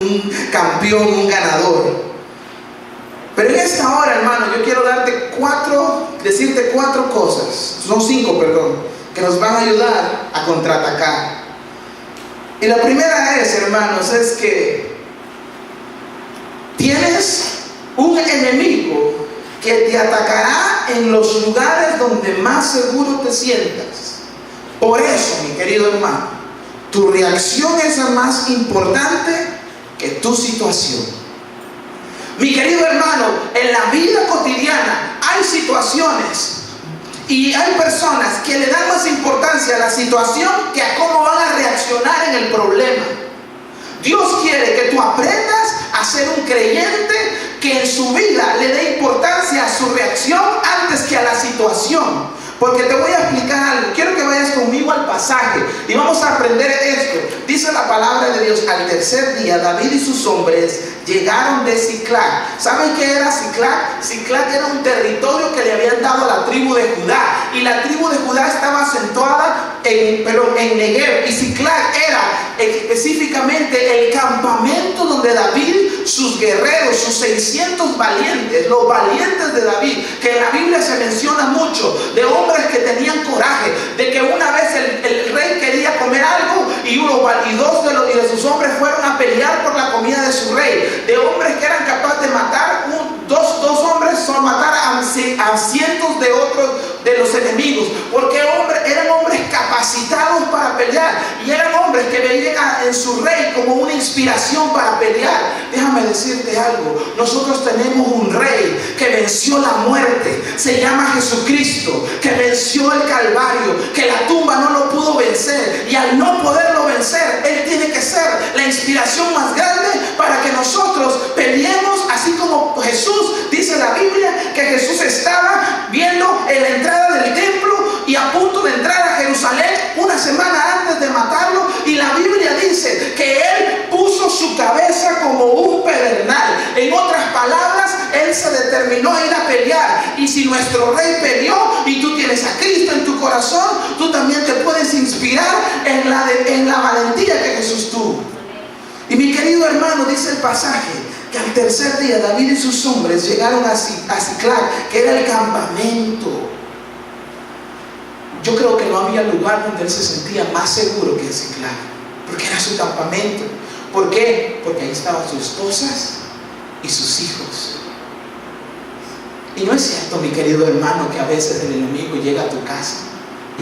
un campeón, un ganador. Pero en esta hora, hermano, yo quiero decirte cuatro cosas, son 5, perdón, que nos van a ayudar a contraatacar. Y la primera es, hermanos, es que tienes un enemigo que te atacará en los lugares donde más seguro te sientas. Por eso, mi querido hermano, tu reacción es la más importante que tu situación. Mi querido hermano, en la vida cotidiana hay situaciones y hay personas que le dan más importancia a la situación que a cómo van a reaccionar en el problema. Dios quiere que tú aprendas a ser un creyente que en su vida le dé importancia a su reacción antes que a la situación. Porque te voy a explicar algo. Quiero que vayas conmigo al pasaje y vamos a aprender esto. Dice la palabra de Dios: al tercer día David y sus hombres llegaron de Siclag. ¿Saben qué era Siclag? Siclag era un territorio que le habían dado a la tribu de Judá. Y la tribu de Judá estaba acentuada en Negev. Y Siclag era específicamente el campamento donde David, sus guerreros, sus 600 valientes, los valientes de David, que en la Biblia se menciona mucho, de hombres que tenían coraje, de que una vez el rey quería comer algo y dos de sus hombres fueron a pelear por la comida de su rey, de hombres que eran capaces de matar dos hombres, son matar a cientos de otros de los enemigos, porque eran hombres capacitados para pelear y eran hombres que veían en su rey como una inspiración para pelear. Déjame decirte algo, nosotros tenemos un rey que venció la muerte, se llama Jesucristo, que venció el Calvario, que la tumba no lo pudo vencer, y al no poderlo vencer, Él tiene que ser la inspiración más grande para que nosotros peleemos, así como Jesús. Dice la Biblia que Jesús estaba viendo en la entrada del templo y a punto de entrar a Jerusalén una semana antes de matarlo, y la Biblia dice que Él puso su cabeza como un pedernal. En otras palabras, Él se determinó a ir a pelear. Y si nuestro rey peleó y tú tienes a Cristo en tu corazón, tú también te puedes inspirar en la valentía que Jesús tuvo. Y mi querido hermano, dice el pasaje que al tercer día David y sus hombres llegaron a Siclag, que era el campamento. Yo creo que no había lugar donde él se sentía más seguro que en Siclag, porque era su campamento. ¿Por qué? Porque ahí estaban sus esposas y sus hijos. Y no es cierto, mi querido hermano, que a veces el enemigo llega a tu casa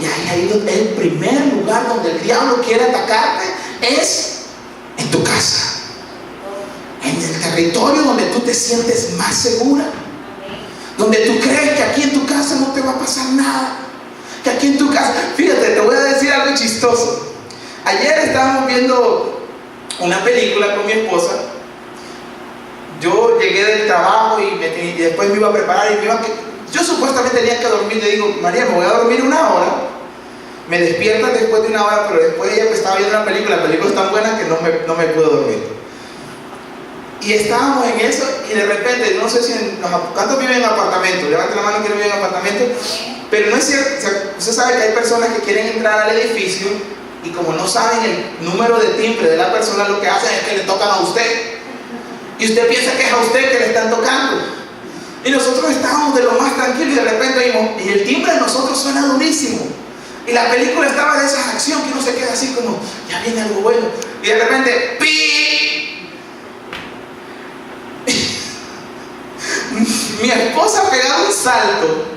y ahí el primer lugar donde el diablo quiere atacarte es en tu casa, en el territorio donde tú te sientes más segura, donde tú crees que aquí en tu casa no te va a pasar nada, que aquí en tu casa. Fíjate, te voy a decir algo chistoso. Ayer estábamos viendo una película con mi esposa. Yo llegué del trabajo y después me iba a preparar y yo supuestamente tenía que dormir. Le digo: María, me voy a dormir 1 hora. Me despiertan después de 1 hora, pero después ella estaba viendo la película es tan buena que no me pude dormir. Y estábamos en eso y de repente, no sé si ¿cuántos viven en apartamento? Levanten la mano que no viven en apartamento. Pero no es cierto, o sea, usted sabe que hay personas que quieren entrar al edificio y como no saben el número de timbre de la persona, lo que hacen es que le tocan a usted. Y usted piensa que es a usted que le están tocando. Y nosotros estábamos de lo más tranquilos y de repente oímos, y el timbre de nosotros suena durísimo. Y la película estaba de esa acción que uno se queda así como, ya viene algo bueno. Y de repente, ¡pi! Mi esposa pegaba un salto.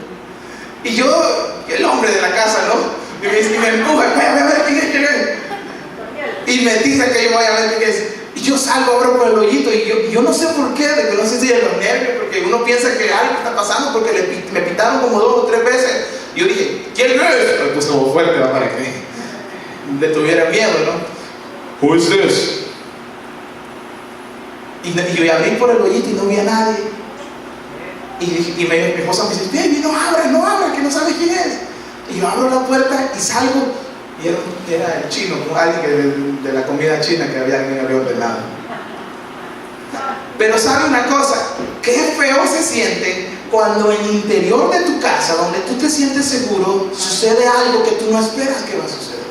Y yo, el hombre de la casa, ¿no? Y me empuja, y me dice que yo vaya a ver qué es. Y yo salgo, abro por el hoyito y yo no sé por qué, de que no sé si de los nervios, porque uno piensa que algo está pasando, porque me pitaron como 2 o 3 veces. Y yo dije: ¿quién es? Me puse como fuerte para que le tuviera miedo, ¿no? Who is this? Y yo abrí por el hoyito y no vi a nadie. Y mi esposa me dice: baby, no abras, que no sabes quién es. Y yo abro la puerta y salgo. Y era el chino, alguien de la comida china que alguien había ordenado. Pero sabe una cosa, qué feo se siente cuando en el interior de tu casa, donde tú te sientes seguro, sucede algo que tú no esperas que va a suceder.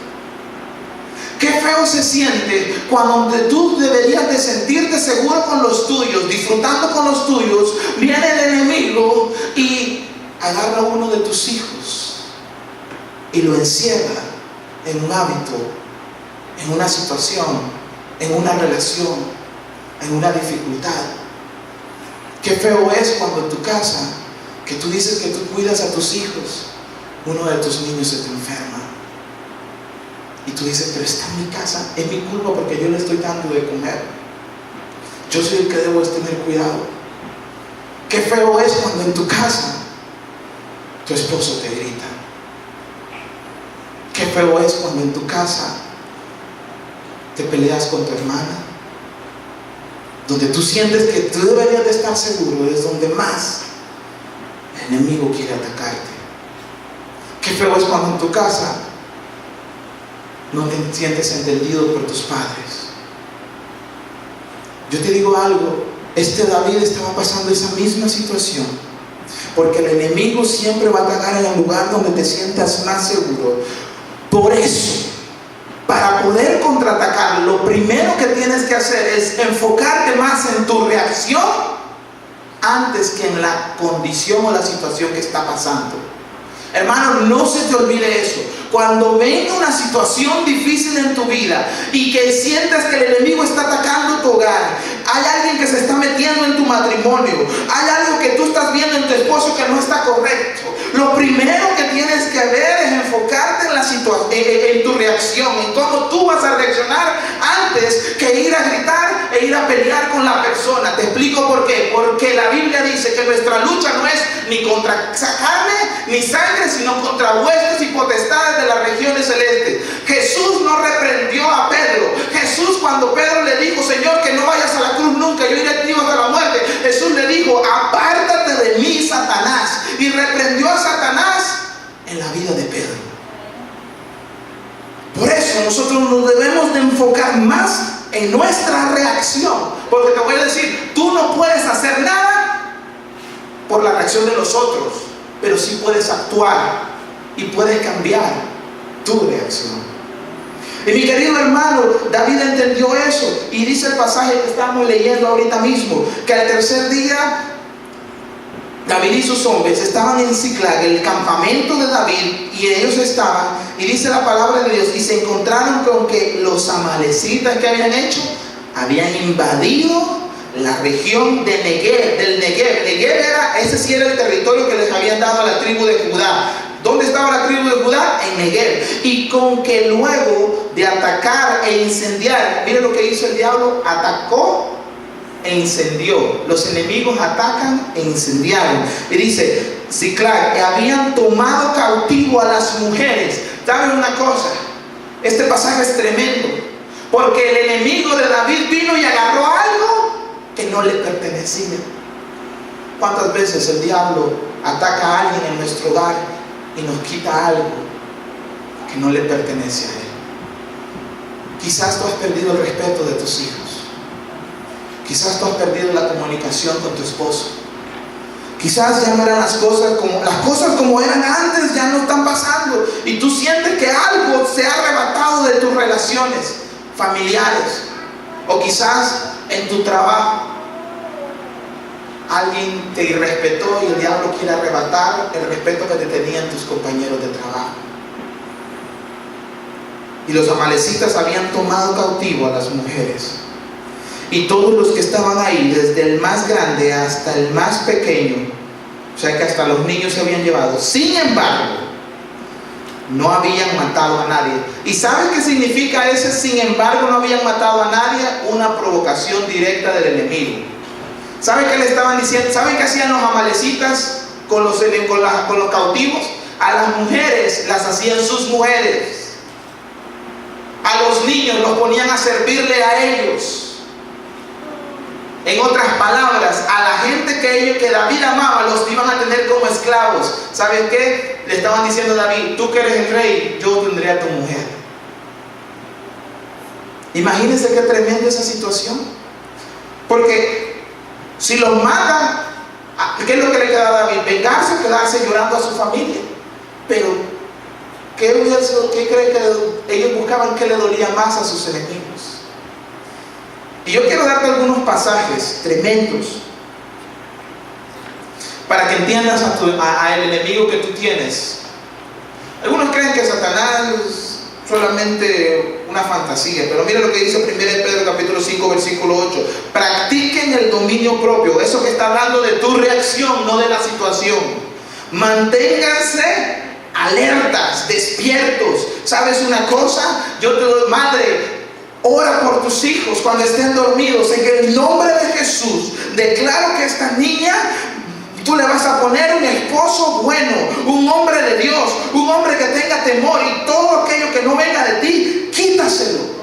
Qué feo se siente cuando tú deberías de sentirte seguro con los tuyos, disfrutando con los tuyos, viene el enemigo y agarra a uno de tus hijos y lo encierra en un hábito, en una situación, en una relación, en una dificultad. Qué feo es cuando en tu casa, que tú dices que tú cuidas a tus hijos, uno de tus niños se te enferma. Y tú dices, pero está en mi casa, es mi culpa porque yo le estoy dando de comer. Yo soy el que debo tener cuidado. Qué feo es cuando en tu casa tu esposo te grita. Qué feo es cuando en tu casa te peleas con tu hermana. Donde tú sientes que tú deberías de estar seguro, es donde más el enemigo quiere atacarte. Qué feo es cuando en tu casa no te sientes entendido por tus padres. Yo te digo algo, David estaba pasando esa misma situación, porque el enemigo siempre va a atacar en el lugar donde te sientas más seguro. Por eso, para poder contraatacar, lo primero que tienes que hacer es enfocarte más en tu reacción antes que en la condición o la situación que está pasando. Hermano, no se te olvide eso. Cuando venga una situación difícil en tu vida y que sientas que el enemigo está atacando tu hogar, hay alguien que se está metiendo en tu matrimonio, hay algo que tú estás viendo en tu esposo que no está correcto, lo primero que tienes que ver es enfocarte en la situación, en tu reacción, en cómo tú vas a reaccionar antes que ir a gritar e ir a pelear con la persona. Te explico por qué. Porque la Biblia dice que nuestra lucha no es ni contra carne ni sangre, sino contra huestes y potestades de las regiones celestes. Jesús no reprendió a Pedro. Jesús, cuando Pedro le dijo, Señor, que no vayas a la cruz nunca, yo iré contigo hasta la muerte, Jesús le dijo, apártate de mí, Satanás. Y reprendió a Satanás en la vida de Pedro. Por eso nosotros nos debemos de enfocar más en nuestra reacción. Porque te voy a decir, tú no puedes hacer nada por la reacción de los otros, pero sí puedes actuar y puedes cambiar tu reacción. Y mi querido hermano, David entendió eso, y dice el pasaje que estamos leyendo ahorita mismo, que al tercer día David y sus hombres estaban en Ziklag, el campamento de David, y ellos estaban, y dice la palabra de Dios, y se encontraron con que los amalecitas que habían hecho, habían invadido la región de Negev, del Negev. Negev ese sí era el territorio que les habían dado a la tribu de Judá. ¿Dónde estaba la tribu de Judá? En Negev. Y con que luego de atacar e incendiar, mire lo que hizo el diablo, atacó e incendió. Los enemigos atacan e incendiaron. Y dice, Ziklag, habían tomado cautivo a las mujeres. ¿Saben una cosa? Este pasaje es tremendo, porque el enemigo de David vino y agarró algo que no le pertenecía. ¿Cuántas veces el diablo ataca a alguien en nuestro hogar y nos quita algo que no le pertenece a él? Quizás tú has perdido el respeto de tus hijos. Quizás tú has perdido la comunicación con tu esposo. Quizás ya no eran las cosas como eran antes, ya no están pasando. Y tú sientes que algo se ha arrebatado de tus relaciones familiares. O quizás en tu trabajo alguien te irrespetó y el diablo quiere arrebatar el respeto que te tenían tus compañeros de trabajo. Y los amalecitas habían tomado cautivo a las mujeres. Y todos los que estaban ahí, desde el más grande hasta el más pequeño, o sea que hasta los niños se habían llevado. Sin embargo, no habían matado a nadie. ¿Y saben qué significa ese sin embargo no habían matado a nadie? Una provocación directa del enemigo. ¿Saben qué le estaban diciendo? ¿Saben qué hacían los amalecitas con los cautivos? A las mujeres las hacían sus mujeres. A los niños los ponían a servirle a ellos. En otras palabras, a la gente que David amaba, los iban a tener como esclavos. ¿Saben qué? Le estaban diciendo a David, tú que eres el rey, yo tendré a tu mujer. Imagínense qué tremenda esa situación. Porque si los matan, ¿qué es lo que le queda a David? Vengarse o quedarse llorando a su familia. Pero ¿Qué cree que ellos buscaban que le dolía más a sus enemigos? Y yo quiero darte algunos pasajes tremendos para que entiendas al enemigo que tú tienes. Algunos creen que Satanás es solamente una fantasía, pero mira lo que dice 1 Pedro capítulo 5 versículo 8: practiquen el dominio propio. Eso que está hablando de tu reacción, no de la situación. Manténganse alertas, despiertos. ¿Sabes una cosa? Yo te doy, madre, ora por tus hijos cuando estén dormidos. En el nombre de Jesús declaro que esta niña, tú le vas a poner un esposo bueno, un hombre de Dios, un hombre que tenga temor, y todo aquello que no venga de ti, quítaselo.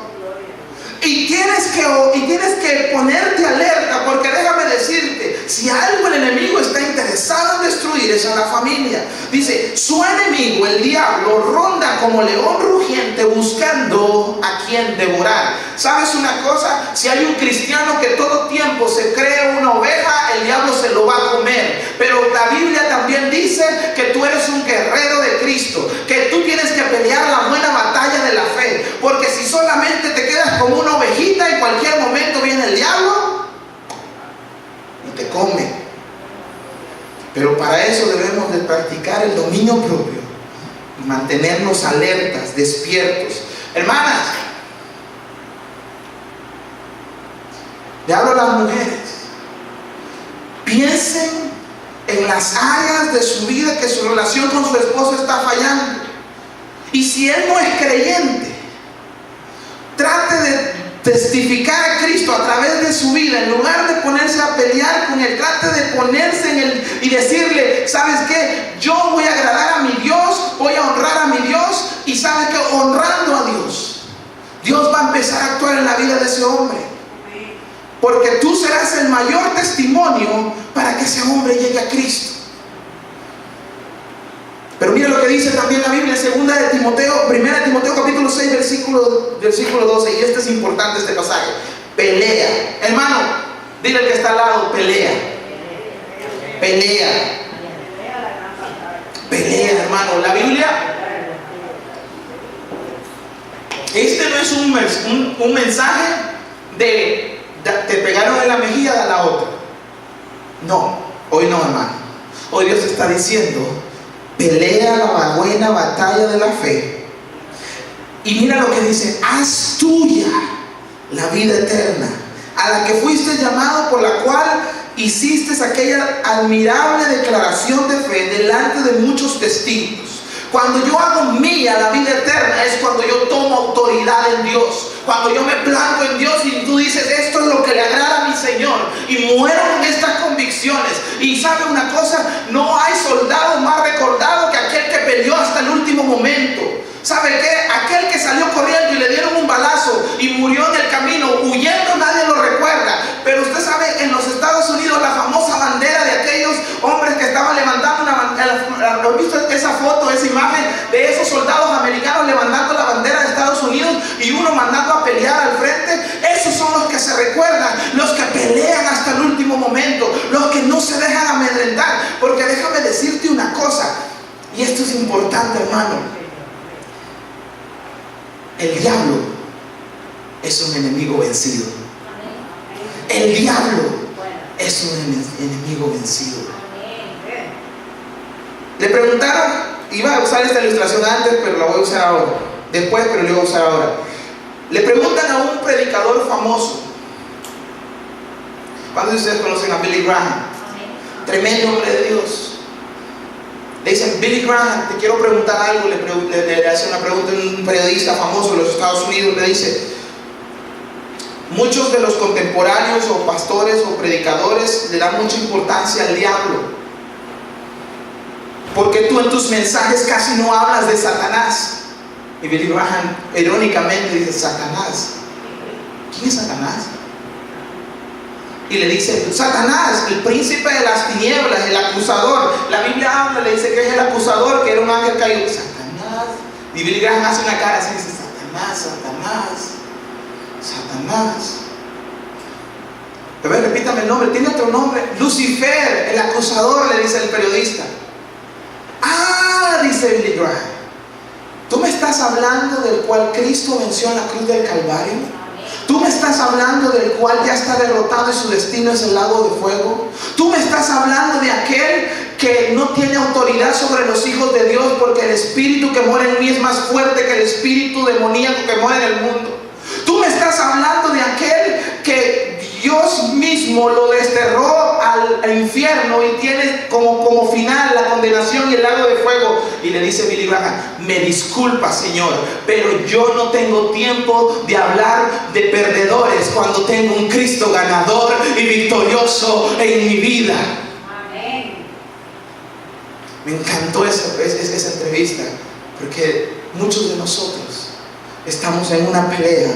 Y tienes que ponerte alerta, porque déjame decirte, si algo el enemigo está interesado en destruir, es a la familia. Dice, su enemigo, el diablo, ronda como león rugiente buscando a quien devorar. ¿Sabes una cosa? Si hay un cristiano que todo tiempo se cree una oveja, el diablo se lo va a comer. Pero la Biblia también dice que tú eres un guerrero de Cristo, que tú tienes que pelear la buena batalla de la fe, porque si solamente te quedas como una ovejita, en cualquier momento viene el diablo y te come. Pero para eso debemos de practicar el dominio propio y mantenernos alertas, despiertos. Hermanas, le hablo a las mujeres: piensen en las áreas de su vida que su relación con su esposo está fallando, y si él no es creyente, trate de testificar a Cristo a través de su vida. En lugar de ponerse a pelear con él, trate de ponerse en él y decirle: ¿sabes qué? Yo voy a agradar a mi Dios, voy a honrar a mi Dios. Y ¿sabes qué? Honrando a Dios, Dios va a empezar a actuar en la vida de ese hombre, porque tú serás el mayor testimonio para que ese hombre llegue a Cristo. Pero mira lo que dice también la Biblia en 1 Timoteo capítulo 6 versículo 12, y este es importante, este pasaje: pelea. Hermano, dile al que está al lado: pelea. Pelea. Pelea, hermano. La Biblia, este no es un mensaje de te pegaron en la mejilla, da la otra. No, hoy no, hermano. Hoy Dios está diciendo: pelea la buena batalla de la fe. Y mira lo que dice: haz tuya la vida eterna, a la que fuiste llamado, por la cual hiciste aquella admirable declaración de fe delante de muchos testigos. Cuando yo hago mía la vida eterna, es cuando yo tomo autoridad en Dios, cuando yo me planto en Dios y tú dices: esto es lo que le agrada a mi Señor, y muero con estas convicciones. Y sabe una cosa, no hay soldado más recordado que aquel que peleó hasta el último momento. ¿Sabe qué? Aquel que salió corriendo y le dieron un balazo y murió en el camino huyendo, nadie lo recuerda. Pero usted sabe, en los Estados Unidos, la famosa bandera de aquellos hombres que estaban levantando una bandera. ¿Han visto esa foto, esa imagen de esos soldados americanos levantando la bandera de Estados Unidos y uno mandando a pelear al frente? Esos son los que se recuerdan, los que pelean hasta el último momento, los que no se dejan amedrentar. Porque déjame decirte una cosa, y esto es importante, hermano: el diablo es un enemigo vencido. El diablo es un enemigo vencido. Le preguntaron, iba a usar esta ilustración antes, pero la voy a usar ahora. Después, pero la voy a usar ahora. Le preguntan a un predicador famoso. ¿Cuántos de ustedes conocen a Billy Graham? Tremendo hombre de Dios. Le dicen: Billy Graham, te quiero preguntar algo. Le hace una pregunta a un periodista famoso de los Estados Unidos. Le dice: muchos de los contemporáneos o pastores o predicadores le dan mucha importancia al diablo. ¿Por qué tú en tus mensajes casi no hablas de Satanás? Y Billy Graham irónicamente dice: ¿Satanás? ¿Quién es Satanás? Y le dice: Satanás, el príncipe de las tinieblas, el acusador. La Biblia habla, le dice que es el acusador, que era un ángel caído. Satanás. Y Billy Graham hace una cara así, dice: Satanás, Satanás, Satanás. A ver, repítame el nombre. ¿Tiene otro nombre? Lucifer, el acusador, le dice el periodista. Ah, dice Billy Graham, hablando del cual Cristo venció en la cruz del Calvario? ¿Tú me estás hablando del cual ya está derrotado y su destino es el lago de fuego? ¿Tú me estás hablando de aquel que no tiene autoridad sobre los hijos de Dios, porque el espíritu que mora en mí es más fuerte que el espíritu demoníaco que mora en el mundo? ¿Tú me estás hablando de aquel que Dios mismo lo desterró al infierno y tiene como final la condenación y el lago de fuego? Y le dice Billy Graham: me disculpa, Señor, pero yo no tengo tiempo de hablar de perdedores cuando tengo un Cristo ganador y victorioso en mi vida. Amén. Me encantó esa entrevista, porque muchos de nosotros estamos en una pelea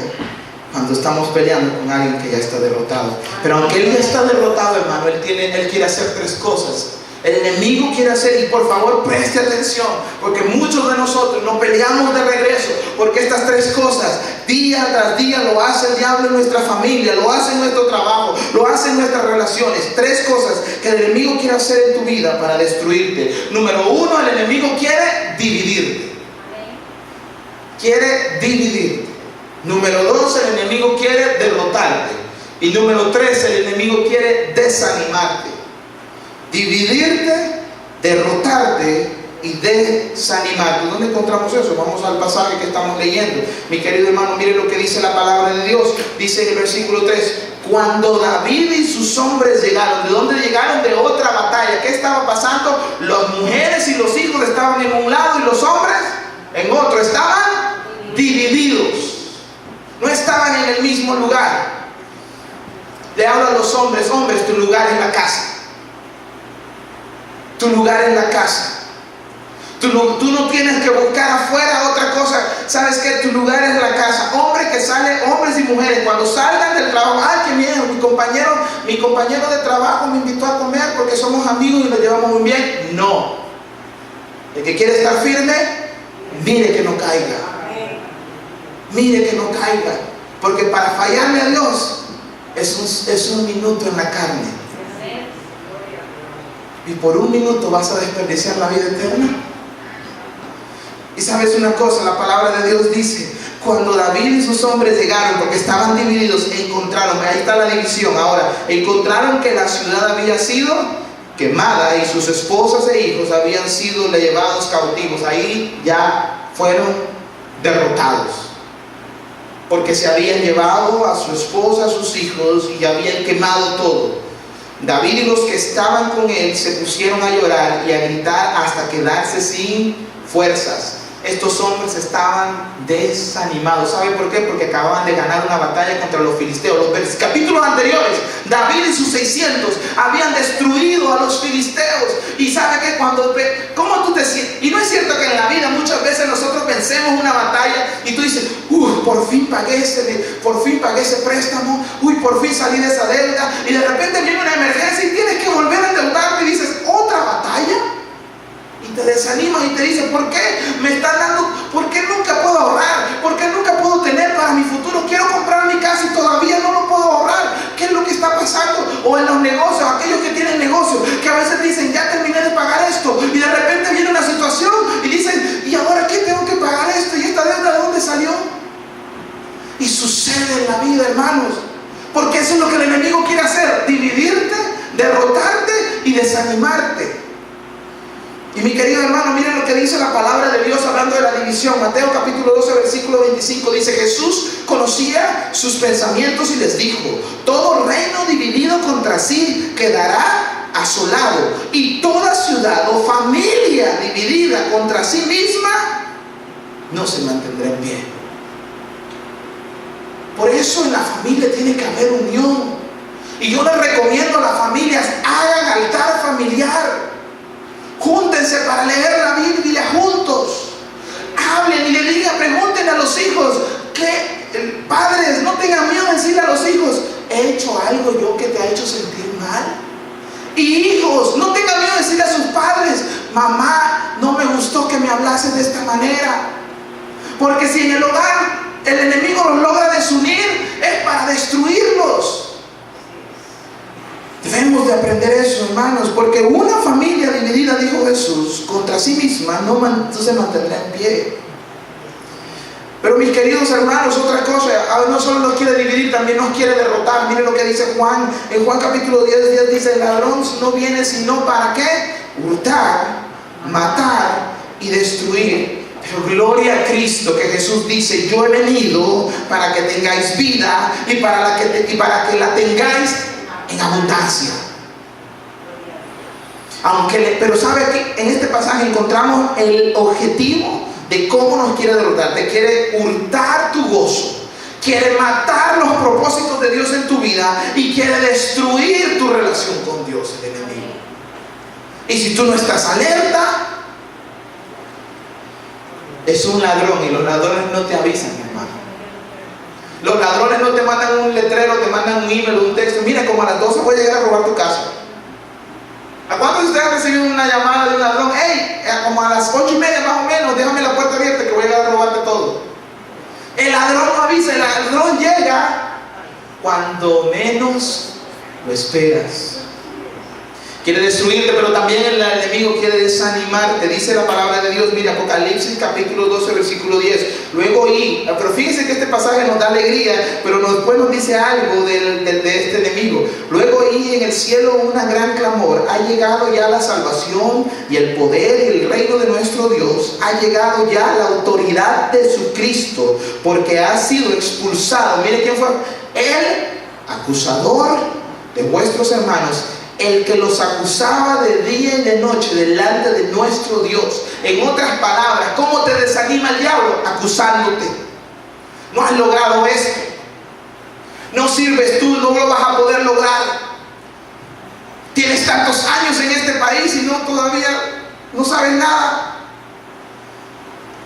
cuando estamos peleando con alguien que ya está derrotado. Pero aunque él ya está derrotado, hermano, él quiere hacer tres cosas. El enemigo quiere hacer, y por favor preste atención, porque muchos de nosotros nos peleamos de regreso, porque estas tres cosas día tras día lo hace el diablo en nuestra familia, lo hace en nuestro trabajo, lo hace en nuestras relaciones. Tres cosas que el enemigo quiere hacer en tu vida para destruirte. Número uno, el enemigo quiere dividirte. Quiere dividirte. Número dos, el enemigo quiere derrotarte. Y número tres, el enemigo quiere desanimarte. Dividirte, derrotarte y desanimarte. ¿Dónde encontramos eso? Vamos al pasaje que estamos leyendo. Mi querido hermano, mire lo que dice la palabra de Dios. Dice en el versículo 3: cuando David y sus hombres llegaron. ¿De dónde llegaron? De otra batalla. ¿Qué estaba pasando? Las mujeres y los hijos estaban en un lado y los hombres en otro. Estaban divididos. No estaban en el mismo lugar. Le hablo a los hombres: hombres, tu lugar es la casa. Tu lugar es la casa. Tú no tienes que buscar afuera otra cosa. ¿Sabes qué? Tu lugar es la casa. Hombre que sale, hombres y mujeres, cuando salgan del trabajo: ¡ay, qué bien! Mi compañero de trabajo me invitó a comer porque somos amigos y nos llevamos muy bien. No. El que quiere estar firme, mire que no caiga. Mire que no caiga. Porque para fallarle a Dios es un minuto en la carne. Y por un minuto vas a desperdiciar la vida eterna. Y sabes una cosa, la palabra de Dios dice: cuando David y sus hombres llegaron, porque estaban divididos, encontraron, ahí está la división ahora, encontraron que la ciudad había sido quemada y sus esposas e hijos habían sido llevados cautivos. Ahí ya fueron derrotados, porque se habían llevado a su esposa, a sus hijos, y habían quemado todo. David y los que estaban con él se pusieron a llorar y a gritar hasta quedarse sin fuerzas. Estos hombres estaban desanimados. ¿Sabe por qué? Porque acababan de ganar una batalla contra los filisteos. Los capítulos anteriores, David y sus 600 habían destruido a los filisteos. Y sabe que ¿cómo tú te sientes? Y no es cierto que en la vida muchas veces nosotros vencemos una batalla y tú dices: por fin pagué ese préstamo, por fin salí de esa deuda. Y de repente viene una emergencia y tienes que volver a endeudarte y dices: ¿otra batalla? Y te desanimas y te dices: ¿por qué me están dando? ¿Por qué nunca puedo ahorrar? ¿Por qué nunca puedo tener para mi futuro? Quiero comprar mi casa y todavía no lo puedo ahorrar. ¿Qué es lo que está pasando? O en los negocios, aquellos que tienen negocios, que a veces dicen: ya terminé de pagar esto, y de repente viene una situación y dicen: ¿y ahora qué tengo que pagar esto? ¿Y esta deuda de dónde salió? Y sucede en la vida, hermanos, porque eso es lo que el enemigo quiere hacer: dividirte, derrotarte y desanimarte. Y mi querido hermano, miren lo que dice la palabra de Dios hablando de la división. Mateo capítulo 12 versículo 25 dice: Jesús conocía sus pensamientos y les dijo: todo reino dividido contra sí quedará asolado, y toda ciudad o familia dividida contra sí misma no se mantendrá en pie. Por eso en la familia tiene que haber unión. Y yo les recomiendo a las familias: hagan altar familiar. Júntense para leer la Biblia juntos. Hablen y le digan, pregunten a los hijos, que padres no tengan miedo de decirle a los hijos: ¿he hecho algo yo que te ha hecho sentir mal? Y hijos, no tengan miedo de decirle a sus padres: mamá, no me gustó que me hablases de esta manera. Porque si en el hogar el enemigo los logra desunir, es para destruirlos. Debemos de aprender eso, hermanos, porque una familia dividida, dijo Jesús, contra sí misma no se mantendrá en pie. Pero mis queridos hermanos, otra cosa, no solo nos quiere dividir, también nos quiere derrotar. Miren lo que dice Juan, en Juan capítulo 10 dice: el ladrón no viene sino ¿para qué? Hurtar, matar y destruir. Pero gloria a Cristo, que Jesús dice: yo he venido para que tengáis vida y para que la tengáis en abundancia. Pero sabe que en este pasaje encontramos el objetivo de cómo nos quiere derrotar. Te quiere hurtar tu gozo, quiere matar los propósitos de Dios en tu vida y quiere destruir tu relación con Dios, el enemigo. Y si tú no estás alerta, es un ladrón, y los ladrones no te avisan, hermano. Los ladrones no te mandan un letrero, te mandan un email o un texto: mira, como a las 12 voy a llegar a robar tu casa. ¿A cuántos de ustedes han recibido una llamada de un ladrón? Hey, como a las 8:30 más o menos, déjame la puerta abierta que voy a llegar a robarte todo. El ladrón no avisa, el ladrón llega cuando menos lo esperas. Quiere destruirte, pero también el enemigo quiere desanimarte. Dice la palabra de Dios, mira, Apocalipsis capítulo 12 versículo 10. Luego oí, pero fíjense que este pasaje nos da alegría, pero después nos dice algo de este enemigo. Luego oí en el cielo una gran clamor: ha llegado ya la salvación y el poder y el reino de nuestro Dios. Ha llegado ya la autoridad de su Cristo, porque ha sido expulsado. Mire quién fue: el acusador de vuestros hermanos, el que los acusaba de día y de noche delante de nuestro Dios. En otras palabras, ¿cómo te desanima el diablo? Acusándote. No has logrado esto, no sirves tú, no lo vas a poder lograr. Tienes tantos años en este país y todavía no sabes nada.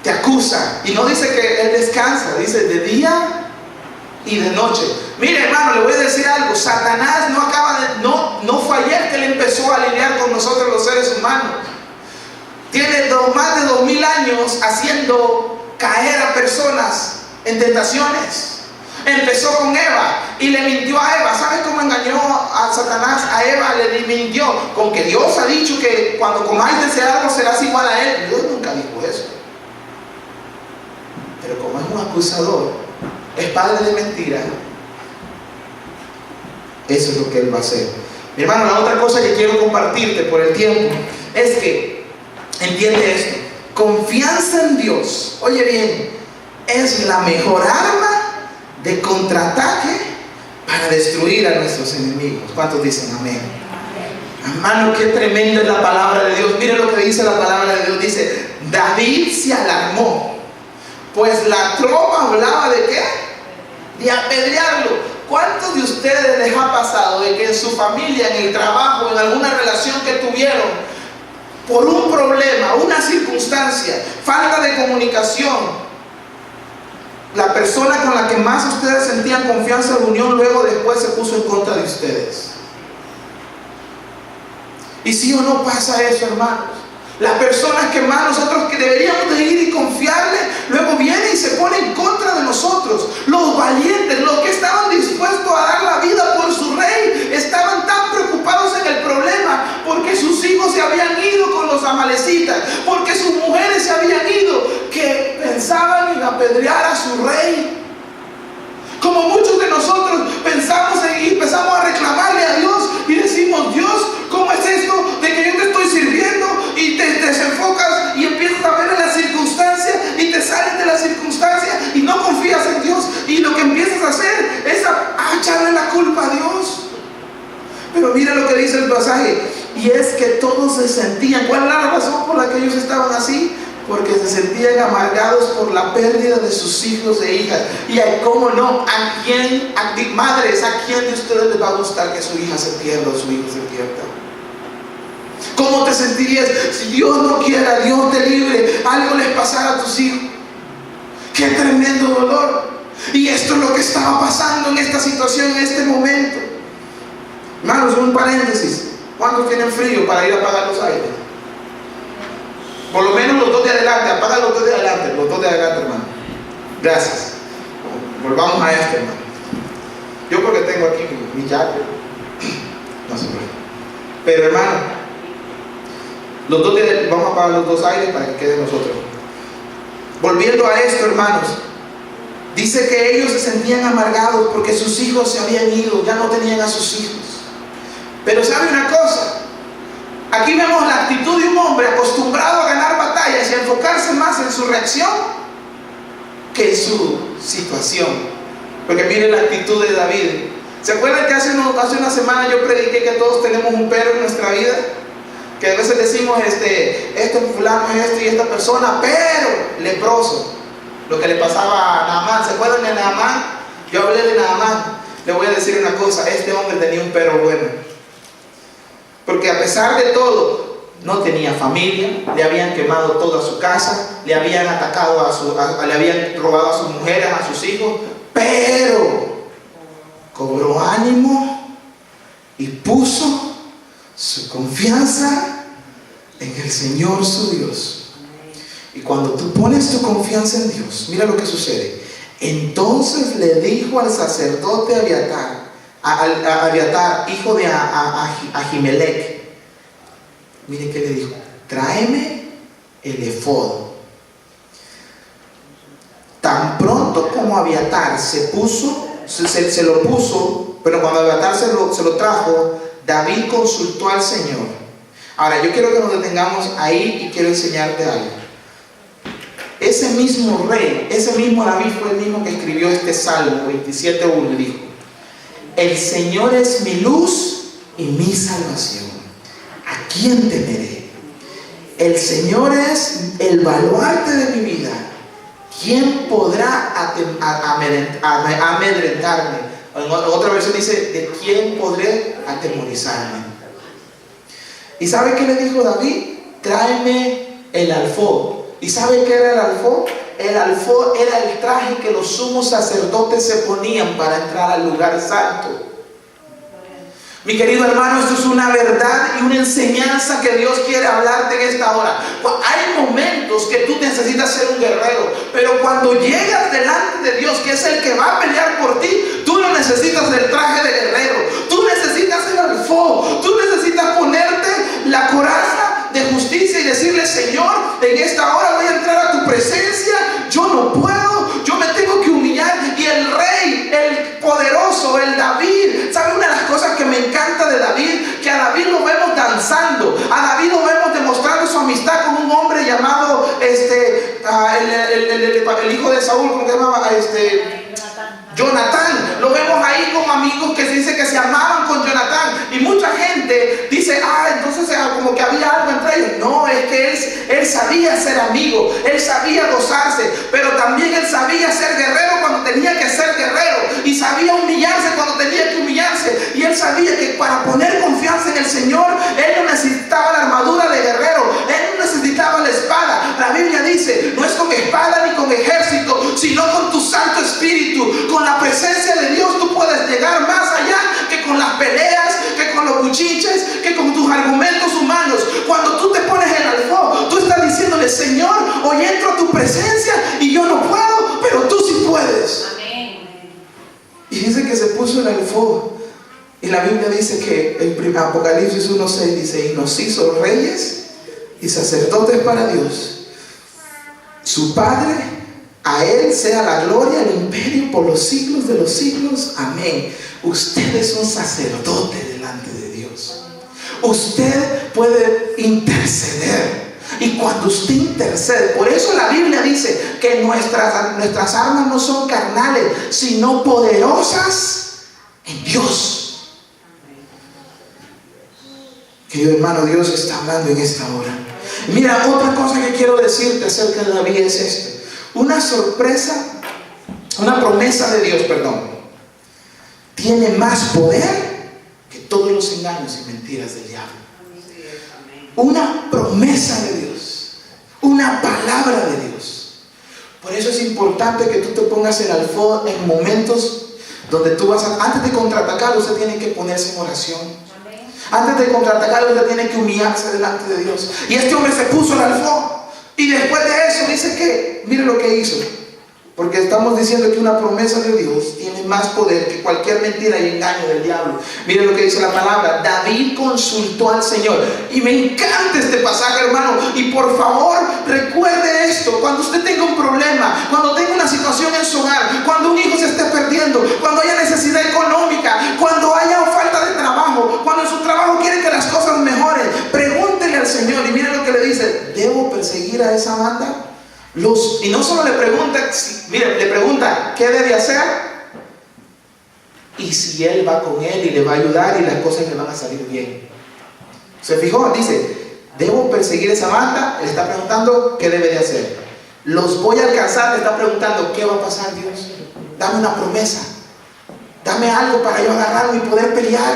Te acusa, y no dice que él descansa, dice de día y de noche. Mire, hermano, le voy a decir algo: Satanás no fue ayer que él empezó a lidiar con nosotros los seres humanos. Tiene más de 2000 años haciendo caer a personas en tentaciones. Empezó con Eva y le mintió a Eva. ¿Sabes cómo engañó a Satanás a Eva? Le mintió con que Dios ha dicho que cuando comáis de ese árbol serás igual a él. Dios nunca dijo eso. Pero como es un acusador, es padre de mentira, eso es lo que él va a hacer. Mi hermano, la otra cosa que quiero compartirte por el tiempo es que entiende esto: confianza en Dios, oye bien, es la mejor arma de contraataque para destruir a nuestros enemigos. ¿Cuántos dicen amén? Hermano, qué tremenda es la palabra de Dios. Mire lo que dice la palabra de Dios. Dice: David se alarmó, pues la tropa hablaba ¿de qué? De apedrearlo. ¿Cuántos de ustedes les ha pasado de que en su familia, en el trabajo, en alguna relación que tuvieron, por un problema, una circunstancia, falta de comunicación, la persona con la que más ustedes sentían confianza de unión, luego después se puso en contra de ustedes? ¿Y sí o no pasa eso, hermanos? Las personas que más nosotros que deberíamos de ir y confiarle, luego vienen y se ponen en contra de nosotros. Los valientes, los que estaban dispuestos a dar la vida por su rey, estaban tan preocupados en el problema porque sus hijos se habían ido con los amalecitas, porque sus mujeres se habían ido, que pensaban en apedrear a su rey. Como muchos de nosotros pensamos y empezamos a reclamarle a Dios y decimos: Dios, ¿cómo es esto de que yo te estoy sirviendo? Y te desenfocas y empiezas a ver en las circunstancias y te sales de las circunstancias y no confías en Dios, y lo que empiezas a hacer es a echarle la culpa a Dios. Pero mira lo que dice el pasaje: y es que todos se sentían. ¿Cuál era la razón por la que ellos estaban así? Porque se sentían amargados por la pérdida de sus hijos e hijas. Y cómo no, madres, ¿a quién de ustedes les va a gustar que su hija se pierda o su hijo se pierda? ¿Cómo te sentirías si Dios no quiera, Dios te libre, algo les pasara a tus hijos? ¡Qué tremendo dolor! Y esto es lo que estaba pasando en esta situación, en este momento. Hermanos, un paréntesis: ¿cuántos tienen frío para ir a apagar los aires? Por lo menos los dos de adelante, apaga los dos de adelante, hermano. Gracias. Volvamos a esto, hermano. Yo porque tengo aquí mi jacket, no se puede. Pero hermano, vamos a apagar los dos aires para que quede nosotros. Volviendo a esto, hermanos, Dice que ellos se sentían amargados porque sus hijos se habían ido, ya no tenían a sus hijos. Pero ¿sabe una cosa? Aquí vemos la actitud de un hombre acostumbrado a ganar batallas y a enfocarse más en su reacción que en su situación. Porque mire la actitud de David. ¿Se acuerdan que hace una semana yo prediqué que todos tenemos un pero en nuestra vida? Que a veces decimos, esto fulano es esto y esta persona, pero leproso. Lo que le pasaba a Naamán. ¿Se acuerdan de Naamán? Yo hablé de Naamán. Le voy a decir una cosa, este hombre tenía un pero bueno. Porque a pesar de todo, no tenía familia, le habían quemado toda su casa, le habían atacado le habían robado a sus mujeres, a sus hijos, pero cobró ánimo y puso su confianza en el Señor su Dios. Y cuando tú pones tu confianza en Dios, mira lo que sucede. Entonces le dijo al sacerdote Abiatar, hijo de Ahimelech, mire qué le dijo: tráeme el efod. Tan pronto como Abiatar se lo puso, pero cuando Abiatar se lo trajo, David consultó al Señor. Ahora yo quiero que nos detengamos ahí y quiero enseñarte algo. Ese mismo rey, ese mismo David fue el mismo que escribió este Salmo 27:1 y dijo: el Señor es mi luz y mi salvación. ¿A quién temeré? El Señor es el baluarte de mi vida. ¿Quién podrá amedrentarme? En otra versión dice: ¿de quién podré atemorizarme? ¿Y sabe qué le dijo David? Tráeme el alfod. ¿Y sabe qué era el alfod? El alfod era el traje que los sumos sacerdotes se ponían para entrar al lugar santo. Mi querido hermano, esto es una verdad y una enseñanza que Dios quiere hablarte en esta hora. Hay momentos que tú necesitas ser un guerrero, pero cuando llegas delante de Dios, que es el que va a pelear por ti, tú no necesitas el traje de guerrero, tú necesitas el alfod, tú necesitas ponerte la coraza de justicia y decirle: Señor, en esta hora voy a entrar a tu presencia, yo no puedo, yo me tengo que humillar. Y el rey, el poderoso, el David, ¿sabe una de las cosas que me encanta de David? Que a David lo vemos danzando, a David lo vemos demostrando su amistad con un hombre llamado el hijo de Saúl, ¿cómo se llamaba? Jonatán. Lo vemos ahí con amigos que se dice que se amaban con Jonatán, y mucha gente dice: entonces como que había algo entre ellos. No, es que él sabía ser amigo, él sabía gozarse, pero también él sabía ser guerrero cuando tenía que ser guerrero, y sabía humillarse cuando tenía que humillarse, y él sabía que para poner confianza en el Señor, él no necesitaba la armadura de guerrero, él no necesitaba la espada. La Biblia dice: no es con espada ni con ejército, sino con tu Santo Espíritu, con la presencia de Dios tú puedes llegar más allá que con las peleas, que con los cuchiches, que con tus argumentos humanos. Cuando tú te pones el alfod, tú estás diciéndole: Señor, hoy entro a tu presencia y yo no puedo, pero tú sí puedes. Amén. Y dice que se puso el alfod, y la Biblia dice que en Apocalipsis 1:6 dice: y nos hizo reyes y sacerdotes para Dios, su Padre. A Él sea la gloria, el imperio por los siglos de los siglos. Amén. Usted es un sacerdote delante de Dios. Usted puede interceder. Y cuando usted intercede, por eso la Biblia dice que nuestras armas no son carnales, sino poderosas en Dios. Querido hermano, Dios está hablando en esta hora. Mira, otra cosa que quiero decirte acerca de David es esto. Una promesa de Dios, tiene más poder que todos los engaños y mentiras del diablo. Una promesa de Dios, una palabra de Dios. Por eso es importante que tú te pongas el alfod en momentos donde tú antes de contraatacar, usted tiene que ponerse en oración. Antes de contraatacar, usted tiene que humillarse delante de Dios. Y este hombre se puso el alfod. Y después de eso dice que, mire lo que hizo. Porque estamos diciendo que una promesa de Dios tiene más poder que cualquier mentira y engaño del diablo. Miren lo que dice la palabra. David consultó al Señor. Y me encanta este pasaje, hermano. Y por favor, recuerde esto. Cuando usted tenga un problema, cuando tenga una situación en su hogar, cuando un hijo se esté perdiendo, cuando haya necesidad económica, cuando haya falta de trabajo, cuando en su trabajo quiere que las cosas mejoren, pregúntele al Señor. Y miren lo que le dice. ¿Debo perseguir a esa banda? Y no solo le pregunta, le pregunta qué debe hacer y si él va con él y le va a ayudar y las cosas le van a salir bien. ¿Se fijó? Dice, ¿debo perseguir esa banda? Le está preguntando qué debe de hacer. ¿Los voy a alcanzar? Le está preguntando qué va a pasar, Dios. Dame una promesa, dame algo para yo agarrarlo y poder pelear.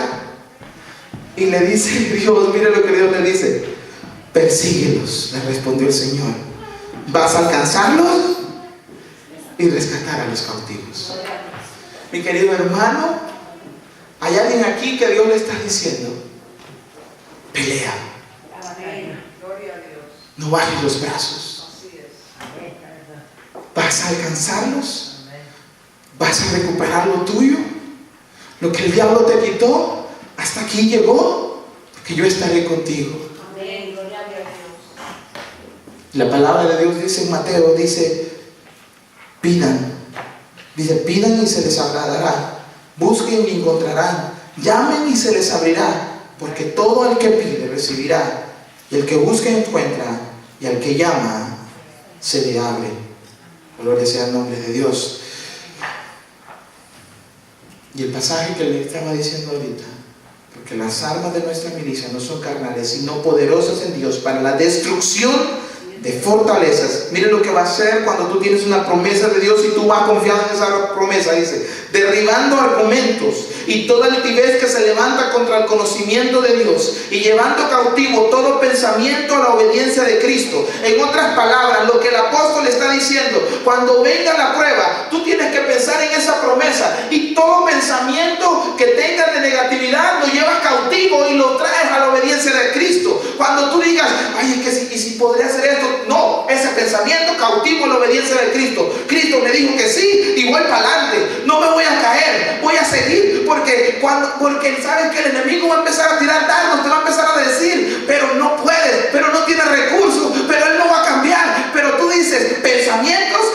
Y le dice Dios, mire lo que Dios le dice, persíguelos, le respondió el Señor. Vas a alcanzarlos y rescatar a los cautivos. Mi querido hermano, hay alguien aquí que Dios le está diciendo, pelea. No bajes los brazos. Vas a alcanzarlos. Vas a recuperar lo tuyo. Lo que el diablo te quitó, hasta aquí llegó, porque yo estaré contigo. La palabra de Dios dice en Mateo, dice, pidan y se les dará, busquen y encontrarán, llamen y se les abrirá, porque todo el que pide recibirá, y el que busca encuentra, y al que llama se le abre. Gloria sea el nombre de Dios. Y el pasaje que le estaba diciendo ahorita, porque las armas de nuestra milicia no son carnales, sino poderosas en Dios para la destrucción de fortalezas. Mire lo que va a hacer cuando tú tienes una promesa de Dios y tú vas confiado en esa promesa. Dice, derribando argumentos y toda altivez que se levanta contra el conocimiento de Dios y llevando cautivo todo pensamiento a la obediencia de Cristo. En otras palabras, lo que el apóstol está diciendo, cuando venga la prueba, tú tienes que pensar en esa promesa y todo pensamiento que tengas de negatividad lo llevas cautivo y lo traes a la obediencia de Cristo. Cuando tú digas, ay, es que si podría hacer esto, no, ese pensamiento cautivo en la obediencia de Cristo. Cristo me dijo que sí y voy para adelante, no me voy a caer, voy a seguir, porque sabes que el enemigo va a empezar a tirar dardos, te va a empezar a decir, pero no puedes, pero no tienes recursos, pero él no va a cambiar. Pero tú dices, pensamientos